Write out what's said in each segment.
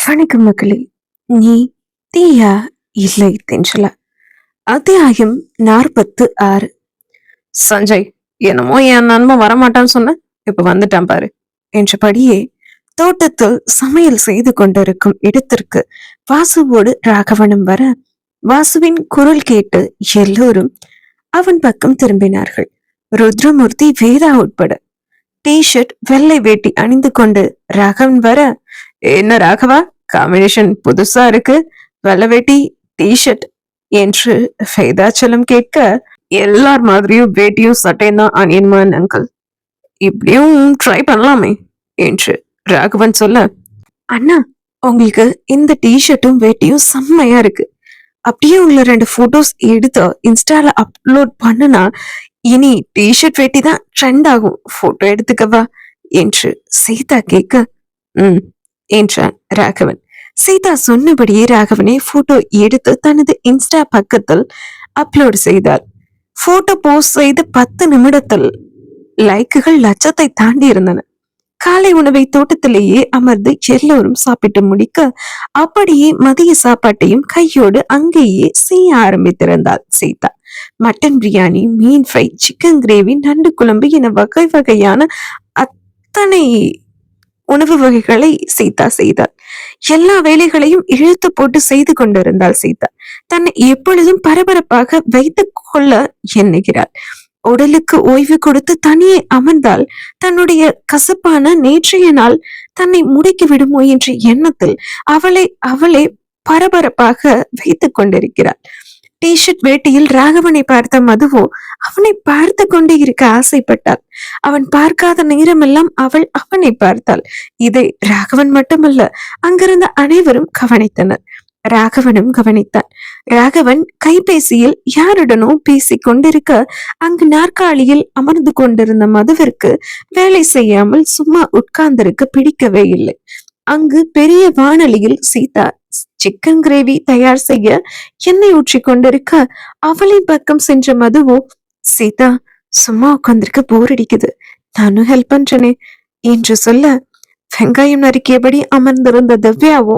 வணக்கம் மகளே. நீ தீயா இல்லை தென்றலா? அத்தியாயம் 46. சஞ்சய், என்னமோ என் நண்பன் வரமாட்டான்னு சொன்ன, இப்ப வந்துட்டான் பாரு என்றபடியே தோட்டத்தில் சமையல் செய்து கொண்டிருக்கும் இடத்திற்கு வாசுவோடு ராகவனும் வர, வாசுவின் குரல் கேட்டு எல்லோரும் அவன் பக்கம் திரும்பினார்கள். ருத்ரமூர்த்தி, வேதா உட்பட டி-ஷர்ட் வெள்ளை வேட்டி அணிந்து கொண்டு ராகவன் வர, என்ன ராகவா, காம்பினேஷன் புதுசா இருக்கு, வெள்ளை வேட்டி டி-ஷர்ட் என்று வேதாச்சலம் கேட்க, எல்லார் மாதிரியும் வேட்டியும் சட்டையும் தான் அணியன்மான் அங்கிள், இப்படியும் ட்ரை பண்ணலாமே என்று ராகவன் சொல்ல, அண்ணா உங்களுக்கு இந்த டி-ஷர்ட்டும் வேட்டியும் செம்மையா இருக்கு, அப்படியே உங்களை 2 போட்டோஸ் எடுத்து இன்ஸ்டால அப்லோட் பண்ணுனா இனி டி-ஷர்ட் வேட்டி தான் ட்ரெண்ட் ஆகும், போட்டோ எடுத்துக்கவா என்று சீதா கேட்க, என்றான் ராகவன். சீதா சொன்னபடியே ராகவனை போட்டோ எடுத்து தனது இன்ஸ்டா பக்கத்தில் அப்லோட் செய்தார். போட்டோ போஸ்ட் செய்து 10 நிமிடத்தில் லைக்குகள் லட்சத்தை தாண்டி இருந்தன. காலை உணவை தோட்டத்திலேயே அமர்ந்து எல்லோரும் சாப்பிட்டு முடிக்க, அப்படியே மதிய சாப்பாட்டையும் கையோடு அங்கேயே செய்ய ஆரம்பித்திருந்தாள் சீதா. மட்டன் பிரியாணி, மீன் ஃப்ரை, சிக்கன் கிரேவி, நண்டு குழம்பு என வகை வகையான அத்தனை உணவு வகைகளை சீதா செய்தாள். எல்லா வேலைகளையும் இழுத்து போட்டு செய்து கொண்டிருந்தாள் சீதா. தன்னை எப்பொழுதும் பரபரப்பாக வைத்துக் கொள்ள எண்ணுகிறாள். உடலுக்கு ஓய்வு கொடுத்து தனியே அமர்ந்தால் தன்னுடைய கசப்பான நேற்றைய நாள் தன்னை முடக்கி விடுமோ என்ற எண்ணத்தில் அவளை பரபரப்பாக வைத்துக் கொண்டிருக்கிறாள். டி-ஷர்ட் வேட்டியில் ராகவனை பார்த்த மதுவோ அவனை பார்த்து கொண்டே இருக்க ஆசைப்பட்டாள். அவன் பார்க்காத நேரமெல்லாம் அவள் அவனை பார்த்தாள். இதை ராகவன் மட்டுமல்ல, அங்கிருந்த அனைவரும் கவனித்தனர். ராகவனும் கவனித்தான். ராகவன் கைபேசியில் யாருடனோ பேசிக் கொண்டிருக்க, அங்கு நாற்காலியில் அமர்ந்து கொண்டிருந்த மதுவிற்கு வேலை செய்யாமல் சும்மா உட்கார்ந்திருக்க பிடிக்கவே இல்லை. அங்கு பெரிய வானொலியில் சீதா சிக்கன் கிரேவி தயார் செய்ய எண்ணெய் ஊற்றி கொண்டிருக்க, அவளின் பக்கம் சென்ற மதுவோ, சீதா சும்மா உட்கார்ந்திருக்க போர் அடிக்குது, நானும் ஹெல்ப் பண்றேனே என்று சொல்ல, வெங்காயம் நறுக்கியபடி அமர்ந்திருந்த திவ்யாவோ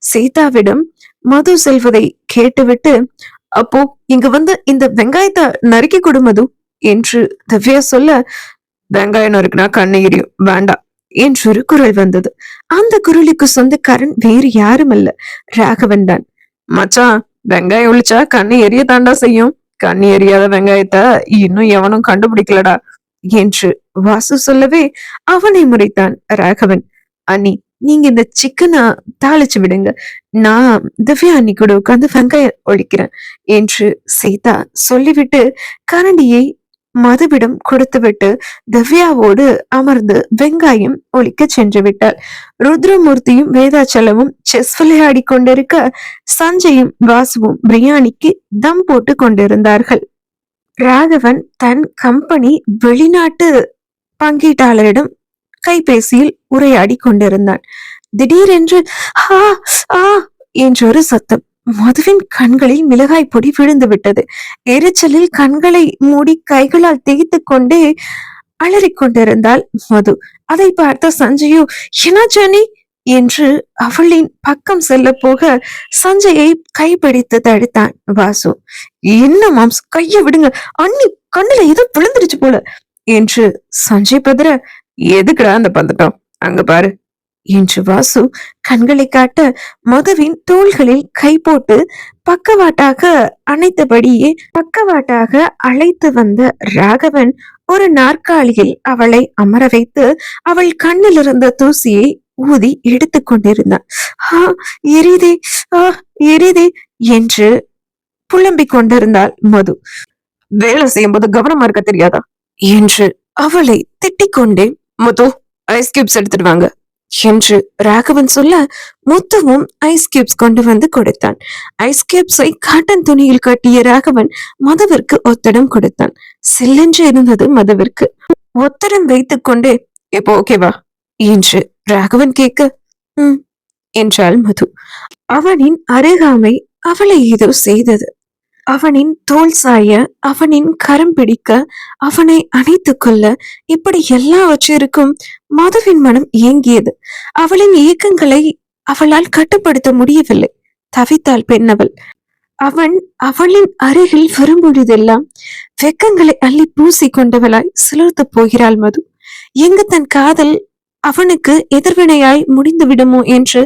சீதாவிடம் மது செல்வதை கேட்டுவிட்டு, அப்போ இங்க வந்து இந்த வெங்காயத்தை நறுக்கி கொடு மது என்று திவ்யா சொல்ல, வெங்காயம் நறுக்குனா கண்ணு எரியும், வேண்டாம் என்றொரு குரல் வந்தது. அந்த குரலுக்கு சொந்தக்காரன் வேறு யாரும் அல்ல, ராகவன் தான். மச்சான், வெங்காயம் ஒழிச்சா கண்ணு எரிய தாண்டா செய்யும், கண்ணு எரியாத வெங்காயத்தை இன்னும் எவனும் கண்டுபிடிக்கலடா என்று வாசு சொல்லவே அவனை முறைத்தான் ராகவன். அண்ணி, நீங்க இந்த சிக்கனை தாளிச்சு விடுங்க, நான் திவ்யா அண்ணி கூட உட்கார்ந்து வெங்காயம் ஒழிக்கிறேன் என்று சீதா சொல்லிவிட்டு கரண்டியை மதுவிடம் கொடுத்துவிட்டு திவ்யாவோடு அமர்ந்து வெங்காயம் ஒழிக்க சென்று விட்டாள். ருத்ரமூர்த்தியும் வேதாச்சலமும் செஸ் விளையாடி கொண்டிருக்க, சஞ்சயும் வாசுவும் பிரியாணிக்கு தம் போட்டு கொண்டிருந்தார்கள். ராகவன் தன் கம்பெனி வெளிநாட்டு பங்கீட்டாளரிடம் கைபேசியில் உரையாடி கொண்டிருந்தான். திடீரென்று ஆ ஆ என்றொரு சத்தம். மதுவின் கண்களில் மிளகாய் பொடி விழுந்து விட்டது. எரிச்சலில் கண்களை மூடி கைகளால் தேய்த்து கொண்டே அலறிக் கொண்டிருந்தாள் மது. அதை பார்த்த சஞ்சயோ, என்னாச்சானி என்று அவளின் பக்கம் செல்ல போக சஞ்சயை கைப்பிடித்து தடுத்தான் வாசு. என்ன மாம்ஸ், கைய விடுங்க அண்ணி, கண்ணுல ஏதோ விழுந்துருச்சு போல என்று சஞ்சய் பதற, எதுக்குடா அந்த பதட்டம், அங்க பாரு என்று வாசு கண்களை காட்ட, மதுவின் தோள்களில் கை போட்டு பக்கவாட்டாக அழைத்து வந்த ராகவன் ஒரு நாற்காலியில் அவளை அமர வைத்து அவள் கண்ணில் இருந்த தூசியை ஊதி எடுத்துக் கொண்டிருந்தான். எரிதே எரிதே என்று புலம்பிக் கொண்டிருந்தாள் மது. வேலை செய்யும் போது கவனமா இருக்க தெரியாதா என்று அவளை திட்டிக் கொண்டே, முத்து ஐஸ் கியூப்ஸ் எடுத்துட்டு வாங்க என்று ராகவன் சொல்ல, முத்துவும் ஐஸ் கியூப்ஸ் கொண்டு வந்து கொடுத்தான். ஐஸ் கியூப்ஸை காட்டன் துணியில் கட்டிய ராகவன் மதுவிற்கு ஒத்தடம் கொடுத்தான். சில்லென்று இருந்தது மதுவிற்கு. ஒத்தடம் வைத்துக் கொண்டே, இப்போ ஓகேவா என்று ராகவன் கேட்க, என்றாள் மது. அவனின் அருகாமை அவளை ஏதோ செய்தது. அவனின் தோல் சாய, அவனின் கரம் பிடிக்க, அவனை அணைத்துக் கொள்ள, இப்படி எல்லாவற்றிற்கும் மதுவின் மனம் ஏங்கியது. அவளின் இயக்கங்களை அவளால் கட்டுப்படுத்த முடியவில்லை. தவித்தாள் பெண்ணவள். அவன் அவளின் அருகில் வரும்பொழுதெல்லாம் வெக்கங்களை அள்ளி பூசி கொண்டவளாய் சிலிர்த்து போகிறாள் மது. எங்கு தன் காதல் அவனுக்கு எதிர்வினையாய் முடிந்து விடுமோ என்று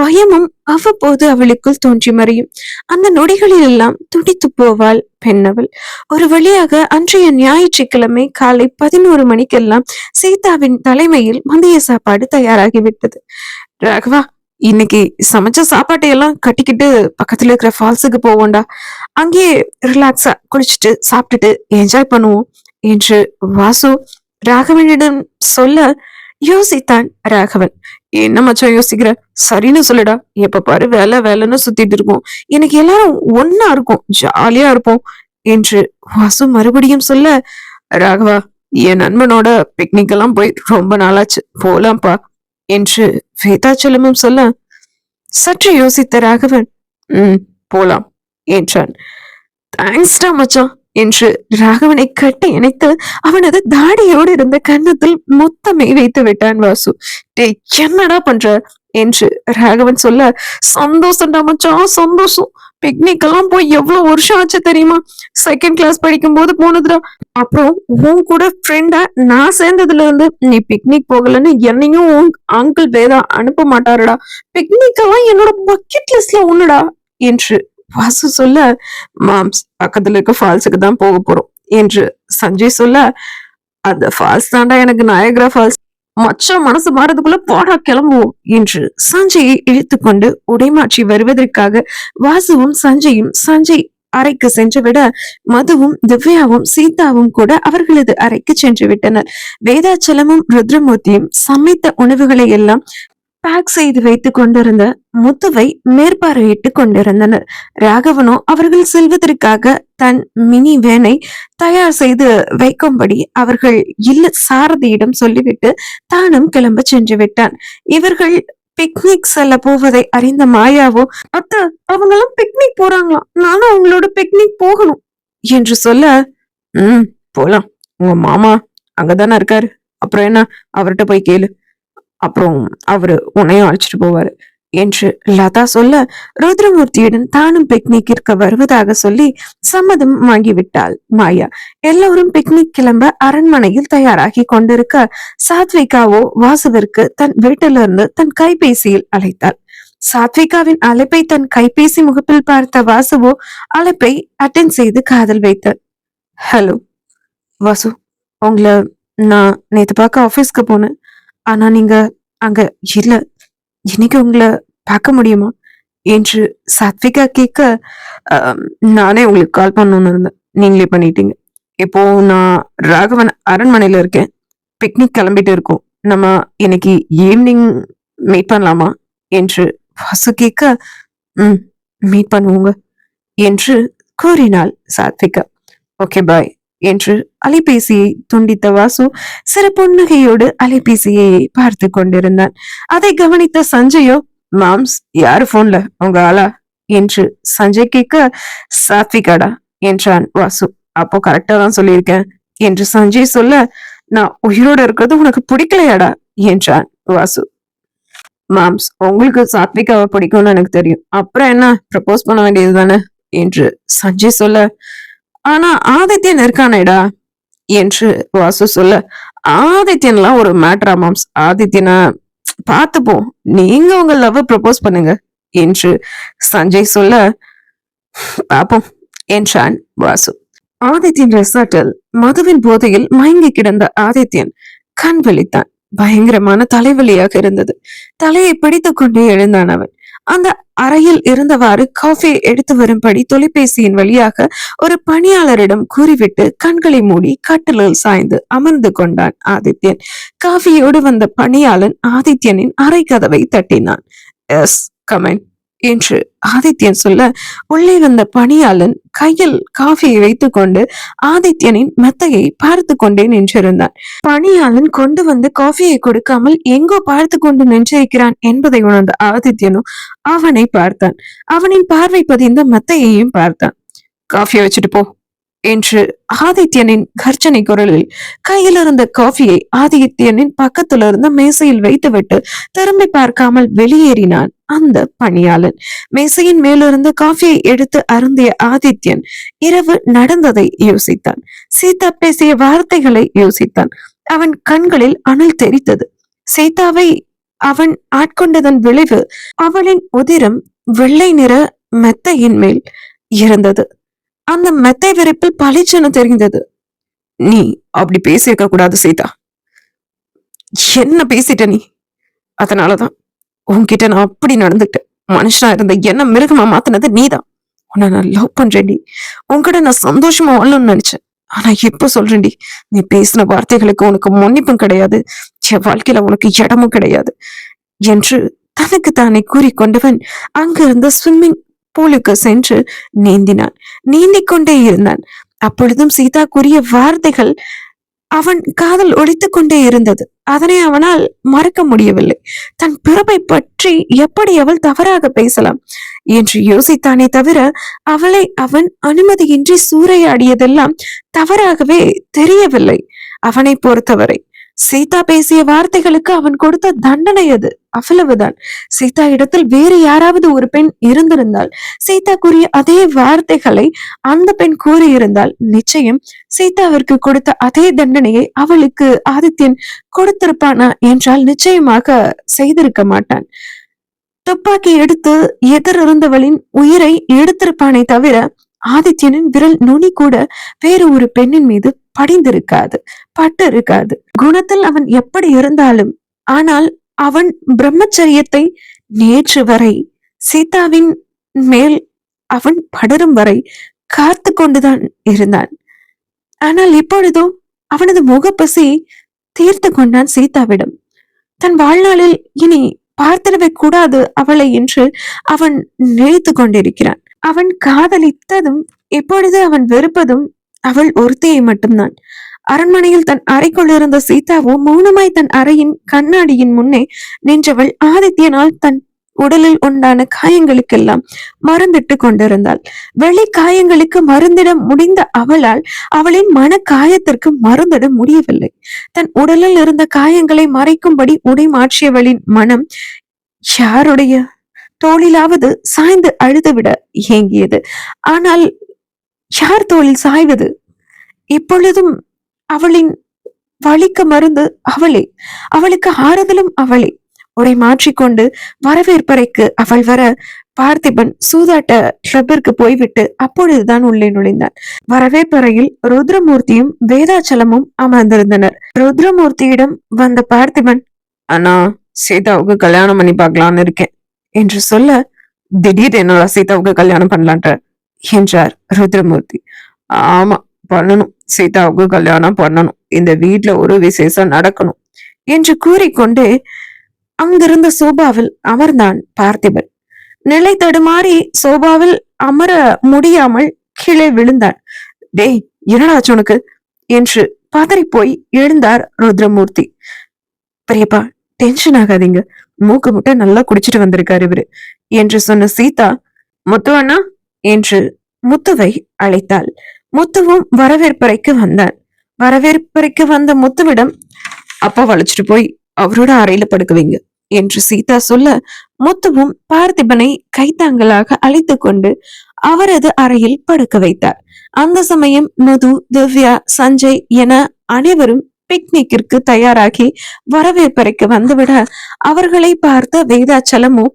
பயமும் அவ்வப்போது அவளுக்குள் தோன்றி மறையும். அந்த நொடிகளில் எல்லாம் துடித்து போவாள் பெண்ணவள். ஒரு வழியாக அன்றைய ஞாயிற்றுக்கிழமை காலை 11 மணிக்கெல்லாம் சீதாவின் தலைமையில் மதிய சாப்பாடு தயாராகிவிட்டது. ராகவா, இன்னைக்கு சமைச்ச சாப்பாட்டை எல்லாம் கட்டிக்கிட்டு பக்கத்துல இருக்கிற ஃபால்ஸுக்கு போவோம்டா. அங்கேயே ரிலாக்ஸா குளிச்சுட்டு சாப்பிட்டுட்டு என்ஜாய் பண்ணுவோம் என்று வாசு ராகவனிடம் சொல்ல யோசித்தான் ராகவன். என்ன மச்சான் யோசிக்கிற? சரின்னு சொல்லுடா. எப்ப பாரு வேலை வேலைன்னு சுத்திட்டு இருக்கோம். எனக்கு எல்லாரும் ஒன்னா இருக்கும், ஜாலியா இருப்போம் என்று வாசு மறுபடியும் சொல்ல, ராகவா, என் நண்பனோட பிக்னிக் எல்லாம் போய் ரொம்ப நாளாச்சு, போலாம்ப்பா என்று வேதாச்சலமும் சொல்ல, சற்று யோசித்த ராகவன் போலாம் என்றான். தேங்க்ஸ்டா மச்சான் என்று ராகவனை கட்டி இணைத்து அவனது தாடியோடு இருந்த கன்னத்தில் மொத்தமே வைத்து விட்டான் வாசு. டே, என்னடா பண்ற என்று ராகவன் சொல்ல, சந்தோஷம்டா மச்சான், சந்தோஷம். பிக்னிக் எல்லாம் போய் எவ்வளவு வருஷம் ஆச்சு தெரியுமா? செகண்ட் கிளாஸ் படிக்கும் போது போனதுடா. அப்புறம் உன் கூட ஃப்ரெண்டா நான் சேர்ந்ததுல இருந்து நீ பிக்னிக் போகலன்னு என்னையும் உன் அங்கிள் வேதா அனுப்ப மாட்டாருடா. பிக்னிக் எல்லாம் என்னோட பக்கெட் லிஸ்ட்ல ஒண்ணுடா என்று வாசு சொல்ல, மாம்ஸ் பக்கத்துல இருக்க ஃபால்ஸுக்கு தான் போக போறோம் என்று சஞ்சய் சொல்ல, அந்த ஃபால்ஸ் தாண்டா எனக்கு நயகரா ஃபால்ஸ். மச்சம் மனசு மாறதுக்குள்ள போடா கிளம்புவோம் என்று சஞ்சயை இழுத்து கொண்டு உடைமாற்றி வருவதற்காக வாசுவும் சஞ்சய் அறைக்கு சென்று விட, மதுவும் திவ்யாவும் சீதாவும் கூட அவர்களது அறைக்கு சென்று விட்டனர். வேதாச்சலமும் ருத்ரமூர்த்தியும் சமைத்த உணவுகளை எல்லாம் பேக் செய்து வைத்துக் கொண்டிருந்த முத்துவை மேற்பார்வையிட்டுக் கொண்டிருந்தனர். ராகவனோ அவர்கள் செல்வதற்காக தன் மினி வேனை தயார் செய்து வைக்கும்படி அவர்கள் இல்ல சாரதியிடம் சொல்லிவிட்டு தானும் கிளம்ப சென்று விட்டான். இவர்கள் பிக்னிக் செல்ல போவதை அறிந்த மாயாவோ, அத்த, அவங்களும் பிக்னிக் போறாங்களாம், நானும் அவங்களோட பிக்னிக் போகணும் என்று சொல்ல, போலாம், உங்க மாமா அங்கதானே இருக்காரு, அப்புறம் என்ன, அவர்கிட்ட போய் கேளு, அப்புறம் அவரு உன்னையும் அழைச்சிட்டு போவாரு என்று லதா சொல்ல, ருத்ரமூர்த்தியுடன் தானும் பிக்னிக்கிற்கு வருவதாக சொல்லி சம்மதம் வாங்கிவிட்டாள் மாயா. எல்லோரும் பிக்னிக் கிளம்ப அரண்மனையில் தயாராகி கொண்டிருக்க, சாத்விகாவோ வாசுவிற்கு தன் வீட்டிலிருந்து தன் கைபேசியில் அழைத்தாள். சாத்விகாவின் அழைப்பை தன் கைபேசி முகப்பில் பார்த்த வாசுவோ அழைப்பை அட்டென்ட் செய்து காதல் வைத்தார். ஹலோ வாசு, உங்களை நான் நேத்து பார்க்க ஆபீஸ்க்கு போனேன். ஆனா நீங்க அங்க இல்ல. இன்னைக்கு உங்களை பார்க்க முடியுமா என்று சாத்விகா கேட்க, நானே உங்களுக்கு கால் பண்ணணும்னு இருந்தேன், நீங்களே பண்ணிட்டீங்க. இப்போ நான் ராகவன் அரண்மனையில இருக்கேன், பிக்னிக் கிளம்பிட்டு இருக்கோம், நம்ம இன்னைக்கு ஈவினிங் மீட் பண்ணலாமா என்று வாசு கேட்க, மீட் பண்ணுவோங்க என்று கூறினாள் சாத்விகா. ஓகே பாய் என்று அலைபேசியை துண்டித்த வாசு சிறு புன்னகையோடு அலைபேசியை பார்த்து கொண்டிருந்தான். அதை கவனித்த சஞ்சயோ, மாம்ஸ் யாரு போன்ல, உங்க ஆளா என்று சஞ்சய் கேட்க, சாத்விகாடா என்றான் வாசு. அப்போ கரெக்டா தான் சொல்லியிருக்கேன் என்று சஞ்சய் சொல்ல, நான் உயிரோட இருக்கிறது உனக்கு பிடிக்கலையாடா என்றான் வாசு. மாம்ஸ், உங்களுக்கு சாத்விகாவை பிடிக்கும்னு எனக்கு தெரியும், அப்புறம் என்ன, ப்ரப்போஸ் பண்ண வேண்டியது தானே என்று சஞ்சய் சொல்ல, ஆனா ஆதித்யன் இருக்கானேடா என்று வாசு சொல்ல, ஆதித்யன்லாம் ஒரு மேட்ரா மாம்ஸ், ஆதித்யனை பார்த்துப்போம், நீங்க உங்க லவ் ப்ரப்போஸ் பண்ணுங்க என்று சஞ்சய் சொல்ல, பாப்போம் என்றான் வாசு. ஆதித்யன் ரெசார்ட்டில் மதுவின் போதையில் மயங்கி கிடந்த ஆதித்யன் கண் விழித்தான். பயங்கரமான தலைவலியாக இருந்தது. தலையை பிடித்துக் கொண்டே எழுந்தான் அவன். அந்த அறையில் இருந்தவாறு காஃபி எடுத்து வரும்படி தொலைபேசியின் வழியாக ஒரு பணியாளரிடம் கூறிவிட்டு கண்களை மூடி கட்டிலில் சாய்ந்து அமர்ந்து கொண்டான் ஆதித்யன். காஃபியோடு வந்த பணியாளன் ஆதித்யனின் அறை கதவை தட்டினான். எஸ், கமெண்ட் என்று ஆதித்யன் சொல்ல, உள்ளே வந்த பணியாளன் கையில் காஃபியை வைத்துக் கொண்டு ஆதித்யனின் மெத்தையை பார்த்து கொண்டே நின்றிருந்தான். பணியாளன் கொண்டு வந்து காஃபியை கொடுக்காமல் எங்கோ பார்த்து கொண்டு நின்றிருக்கிறான் என்பதை உணர்ந்த ஆதித்யனும் அவனை பார்த்தான். அவனின் பார்வை பதிந்த மெத்தையையும் பார்த்தான். காஃபியை வச்சுட்டு போ என்று ஆதித்யனின் கர்ஜனை குரலில் கையில் இருந்த காஃபியை ஆதித்யனின் பக்கத்துல இருந்த மேசையில் வைத்துவிட்டு திரும்பி பார்க்காமல் வெளியேறினான் அந்த பணியாளன். மேசையின் மேலிருந்து காஃபியை எடுத்து அருந்திய ஆதித்யன் இரவு நடந்ததை யோசித்தான். சீதா பேசிய வார்த்தைகளை யோசித்தான். அவன் கண்களில் அனல் தெரித்தது. சீதாவை அவன் ஆட்கொண்டதன் விளைவு அவளின் உதிரம் வெள்ளை நிற மெத்தையின் மேல் இருந்தது. அந்த மெத்தை விரிப்பில் பளிச்சென தெரிந்தது. நீ அப்படி பேசியிருக்க கூடாது சீதா. என்ன பேசிட்ட நீ? அதனாலதான் உன்கிட்ட நான் அப்படி நடந்துட்டேன். மனுஷனா இருந்த என்ன மிருகமா மாத்தினது நீதான். உன்னை நான் லவ் பண்றேன்டி. உன்கிட்ட நான் சந்தோஷமா வாழணும்னு நினைச்சேன். ஆனா இப்ப சொல்றேன்டி, நீ பேசின வார்த்தைகளுக்கு உனக்கு மன்னிப்பும் கிடையாது, என் வாழ்க்கையில உனக்கு இடமும் கிடையாது என்று தனக்கு தானே கூறிக்கொண்டவன் அங்கிருந்த ஸ்விம்மிங் பூலுக்கு சென்று நீந்தினான். நீந்திக் கொண்டே இருந்தான். அப்பொழுதும் சீதா கூறிய வார்த்தைகள் அவன் காதல் ஒழித்துக் கொண்டே இருந்தது. அதனை அவனால் மறக்க முடியவில்லை. தன் பிறப்பை பற்றி எப்படி அவள் தவறாக பேசலாம் என்று யோசித்தானே தவிர அவளை அவன் அனுமதியின்றி சூறையாடியதெல்லாம் தவறாகவே தெரியவில்லை. அவனை பொறுத்தவரை சீதா பேசிய வார்த்தைகளுக்கு அவன் கொடுத்த தண்டனை அது, அவ்வளவுதான். சீதா இடத்தில் வேறு யாராவது ஒரு பெண் இருந்திருந்தால், சீதா கூறிய அதே வார்த்தைகளை அந்த பெண் கூறியிருந்தால், நிச்சயம் சீதாவிற்கு கொடுத்த அதே தண்டனையை அவளுக்கு ஆதித்யன் கொடுத்திருப்பானா என்றால் நிச்சயமாக செய்திருக்க மாட்டான். துப்பாக்கி எடுத்து எதிரிருந்தவளின் உயிரை எடுத்திருப்பானே தவிர ஆதித்யனின் விரல் நுனி கூட வேறு ஒரு பெண்ணின் மீது படிந்திருக்காது, பட்டு இருக்காது. குணத்தில் அவன் எப்படி இருந்தாலும், ஆனால் அவன் பிரம்மச்சரியத்தை நேற்று வரை சீதாவின் மேல் அவன் படரும் வரை காத்து கொண்டுதான் இருந்தான். ஆனால் இப்பொழுதோ அவனது முகப்பசி தீர்த்து கொண்டான் சீதாவிடம். தன் வாழ்நாளில் இனி பார்த்திடவே கூடாது அவளை என்று அவன் நினைத்து கொண்டிருக்கிறான். அவன் காதலித்ததும் இப்பொழுது அவன் வெறுப்பதும் அவள் ஒருத்தியை மட்டும்தான். அரண்மனையில் தன் அறைக்குள் இருந்த சீதாவோ மௌனமாய் தன் அறையின் கண்ணாடியின் முன்னே நின்றவள் ஆதித்யனால் தன் உடலில் உண்டான காயங்களுக்கெல்லாம் மருந்திட்டு கொண்டிருந்தாள். வெளி காயங்களுக்கு மருந்திட முடிந்த அவளால் அவளின் மன காயத்திற்கு மருந்திட முடியவில்லை. தன் உடலில் இருந்த காயங்களை மறைக்கும்படி உடை மாற்றியவளின் மனம் யாருடைய தோளிலாவது சாய்ந்து அழுதுவிட ஏங்கியது. ஆனால் யார் தோளில் சாய்வது? இப்பொழுதும் அவளின் வலிக்கு மருந்து அவளே, அவளுக்கு ஆறுதலும் அவளே. உடை மாற்றிக்கொண்டு வரவேற்பறைக்கு அவள் வர பார்த்திபன் சூதாட்ட கிளப்பிற்கு போய்விட்டு அப்பொழுதுதான் உள்ளே நுழைந்தான். வரவேற்பறையில் ருத்ரமூர்த்தியும் வேதாச்சலமும் அமர்ந்திருந்தனர். ருத்ரமூர்த்தியிடம் வந்த பார்த்திபன், அண்ணா சீதாவுக்கு கல்யாணம் பண்ணி பார்க்கலான்னு இருக்கேன் என்று சொல்ல, திடீர் என்னோட சீதாவுக்கு கல்யாணம் பண்ணலான்ற என்றார் ருத்ரமூர்த்தி. ஆமா பண்ணணும், சீதாவுக்கு கல்யாணம் பண்ணணும், இந்த வீட்டுல ஒரு விசேஷம் நடக்கணும் என்று கூறிக்கொண்டே அங்கிருந்த சோபாவில் அமர்ந்தான் பார்த்திபன். நிலை தடுமாறி சோபாவில் அமர முடியாமல் கீழே விழுந்தான். டேய் என்னடாச்சு உனக்கு என்று பதறி போய் எழுந்தார் ருத்ரமூர்த்தி. பெரியப்பா டென்ஷன் ஆகாதீங்க, மூக்கு முட்டை நல்லா குடிச்சிட்டு வந்திருக்காரு இவரு என்று சொன்ன சீதா, முத்து அண்ணா என்று முத்துவை அழைத்தாள். முத்துவும் வரவேற்பறைக்கு வந்தான். வரவேற்பறைக்கு வந்த முத்துவிடம், அப்பா வளைச்சிட்டு போய் அவரோட அறையில படுக்க வைங்க என்று சீதா சொல்ல, முத்துவும் பார்த்திபனை கைத்தாங்களாக அழைத்து கொண்டு அவரது அறையில் படுக்க வைத்தார். அந்த சமயம் மது, திவ்யா, சஞ்சய் என அனைவரும் பிக்னிக்கிற்கு தயாராகி வரவேற்பறைக்கு வந்துவிட அவர்களை பார்த்த வேதாச்சலமும்,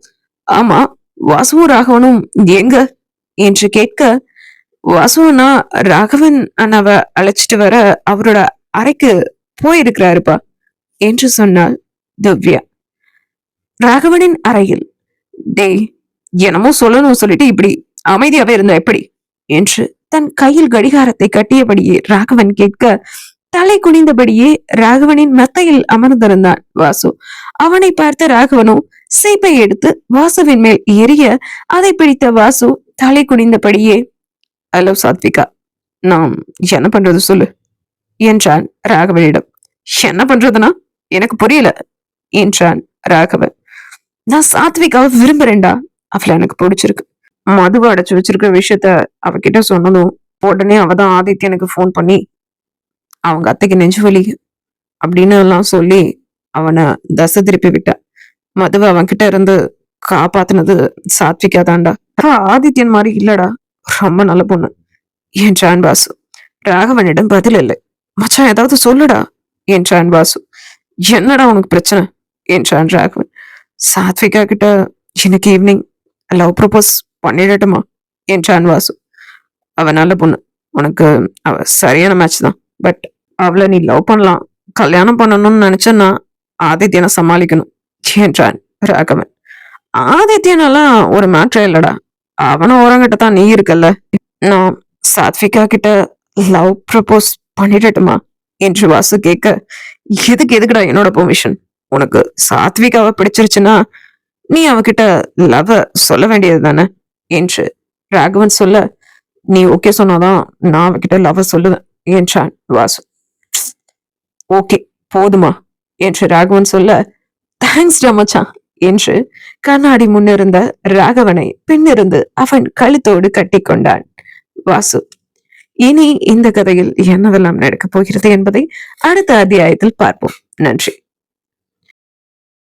ஆமா வாசுவும் ராகவனும் எங்க என்று கேட்க, வாசுவனா ராகவன் அண்ணாவை அழைச்சிட்டு வர அவரோட அறைக்கு போயிருக்கிறாருப்பா என்று சொன்னாள் திவ்யா. ராகவனின் அறையில், டேய் என்னமோ சொல்லணும் சொல்லிட்டு இப்படி அமைதியாவே இருந்தா எப்படி என்று தன் கையில் கடிகாரத்தை கட்டியபடியே ராகவன் கேட்க, தலை குனிந்தபடியே ராகவனின் மெத்தையில் அமர்ந்திருந்தான் வாசு. அவனை பார்த்த ராகவனோ சீப்பை எடுத்து வாசுவின் மேல் எரிய, அதை பிடித்த வாசு தலை குனிந்தபடியே, ஹலோ சாத்விகா, நான் என்ன பண்றது சொல்லு என்றான் ராகவனிடம். என்ன பண்றதுனா எனக்கு புரியல என்றான் ராகவன். நான் சாத்விகாவை விரும்புறேன்டா, அவளை எனக்கு பிடிச்சிருக்கு. மதுவை அடைச்சு வச்சிருக்கிற விஷயத்த அவகிட்ட சொன்னதும் உடனே அவதான் ஆதித்யனுக்கு ஃபோன் பண்ணி அவங்க அத்தைக்கு நெஞ்சு வலி அப்படின்னு எல்லாம் சொல்லி அவனை தசை திருப்பி விட்டா. மதுவை அவன்கிட்ட இருந்து காப்பாத்துனது சாத்விகா தான்டா. ஆதித்யன் மாதிரி இல்லடா, ரொம்ப நல்ல பொண்ணு என்றான் வாசு. ராகவனிடம் பதில் இல்லை. மச்சான் ஏதாவது சொல்லுடா என்றான் வாசு. என்னடா உனக்கு பிரச்சனை என்றான் ராகவன். சாத்விகா கிட்ட இன்னைக்கு ஈவினிங் லவ் ப்ரப்போஸ் பண்ணிடட்டுமா என்றான் வாசு. அவ நல்ல பொண்ணு, உனக்கு அவ சரியான மேட்ச் தான். பட் அவளை நீ லவ் பண்ணலாம், கல்யாணம் பண்ணணும்னு நினைச்சேன்னா ஆதித்யனை சமாளிக்கணும் என்றான் ராகவன். ஆதித்யனெல்லாம் ஒரு மேட்ரே இல்லடா, அவன ஓரங்கிட்ட தான் நீ இருக்கல்ல. நான் சாத்விகா கிட்ட லவ் ப்ரப்போஸ் பண்ணிடட்டுமா என்று வாசு கேட்க, எதுக்குடா என்னோட பெர்மிஷன்? உனக்கு சாத்விகாவை பிடிச்சிருச்சுன்னா நீ அவகிட்ட லவ் சொல்ல வேண்டியது தானே என்று ராகவன் சொல்ல, நீ ஓகே சொன்னாதான் நான் அவகிட்ட லவ் சொல்லுவேன் என்றான் வாசு. ஓகே போதுமா என்று ராகவன் சொல்ல, தேங்க்ஸ் மச்சான் என்று கண்ணாடி முன்னிருந்த ராகவனை பின்னிருந்து அவன் கழுத்தோடு கட்டி கொண்டான் வாசு. இனி இந்த கதையில் என்னவெல்லாம் நடக்கப் போகிறது என்பதை அடுத்த அத்தியாயத்தில் பார்ப்போம். நன்றி.